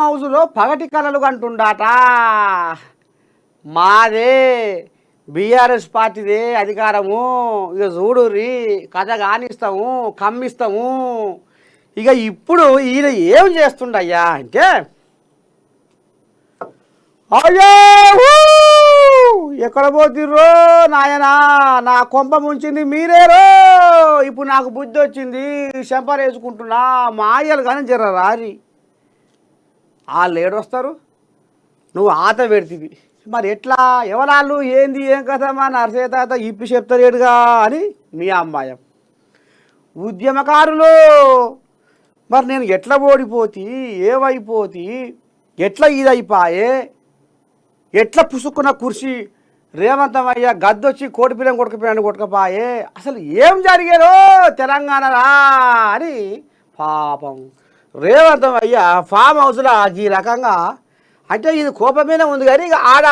హౌజులో పగటి కలలు కంటుండాట. మాదే బీఆర్ఎస్ పార్టీదే అధికారము. ఇక చూడుర్రి కథ కానిస్తాము, కమ్మిస్తాము. ఇక ఇప్పుడు ఈయన ఏం చేస్తుండయ్యా అంటే, అయ్యో ఎక్కడ పోతిర్రో నాయనా, నా కొంప ముంచింది మీరేరో. ఇప్పుడు నాకు బుద్ధి వచ్చింది, చెంపరేసుకుంటున్నా. మాయలు కానీ జర రారి. వాళ్ళు ఏడొస్తారు, నువ్వు ఆత పెడితివి. మరి ఎట్లా ఎవరాళ్ళు ఏంది ఏం కథ మా నరసేతాత ఇప్పి చెప్తారేడుగా అని మీ అమ్మాయం. ఉద్యమకారులు మరి నేను ఎట్లా ఓడిపోతి, ఏమైపోతి, ఎట్లా ఇదైపాయే, ఎట్లా పుసుక్కున్న కుర్చీ రేవంతమయ్య గద్దొచ్చి కోటి పిల్లం కొట్టుకుపోయాను కొట్టుకుపాయే, అసలు ఏం జరిగారో తెలంగాణరా అని పాపం రేవంతమయ్య ఫామ్ హౌస్లో ఈ రకంగా అంటే ఇది కోపమేనే ఉంది కానీ ఇక ఆడ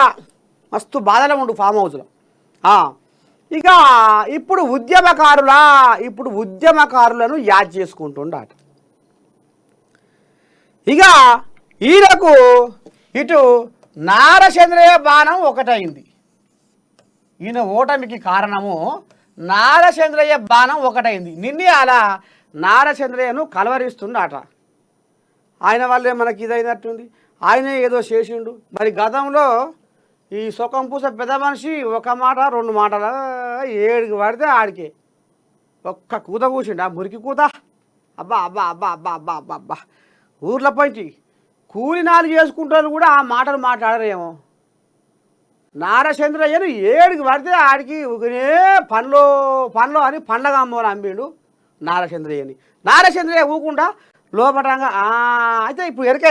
మస్తు బాధలో ఉండు ఫామ్ హౌస్లో. ఇక ఇప్పుడు ఉద్యమకారులను యాద్ చేసుకుంటుండట. ఇక ఈయనకు ఇటు నారచంద్రయ్య బాణం ఒకటైంది. ఈయన ఓటమికి కారణము నారచంద్రయ్య బాణం ఒకటైంది. నిన్నే అలా నారచంద్రయ్యను కలవరిస్తుండట. ఆయన వల్లే మనకి ఇదైనట్టుంది, ఆయనే ఏదో చేసిండు. మరి గతంలో ఈ సుఖం పూస పెద్ద మనిషి ఒక మాట రెండు మాటల ఏడికి పడితే ఆడికే ఒక్క కూత కూర్చుండు, ఆ మురికి కూత. అబ్బా అబ్బా అబ్బా అబ్బా అబ్బా అబ్బా అబ్బా. ఊర్ల పైకి కూలినాలు చేసుకుంటారు కూడా ఆ మాటలు మాట్లాడరేమో. నారచంద్రయ్యను ఏడికి పడితే ఆడికి ఊరినే పండ్లో అని పండ్లగా అమ్మని అమ్మిండు నారచంద్రయ్యని. నారచంద్రయ్య ఊకుండా లోపటంగా అయితే ఇప్పుడు ఎరకే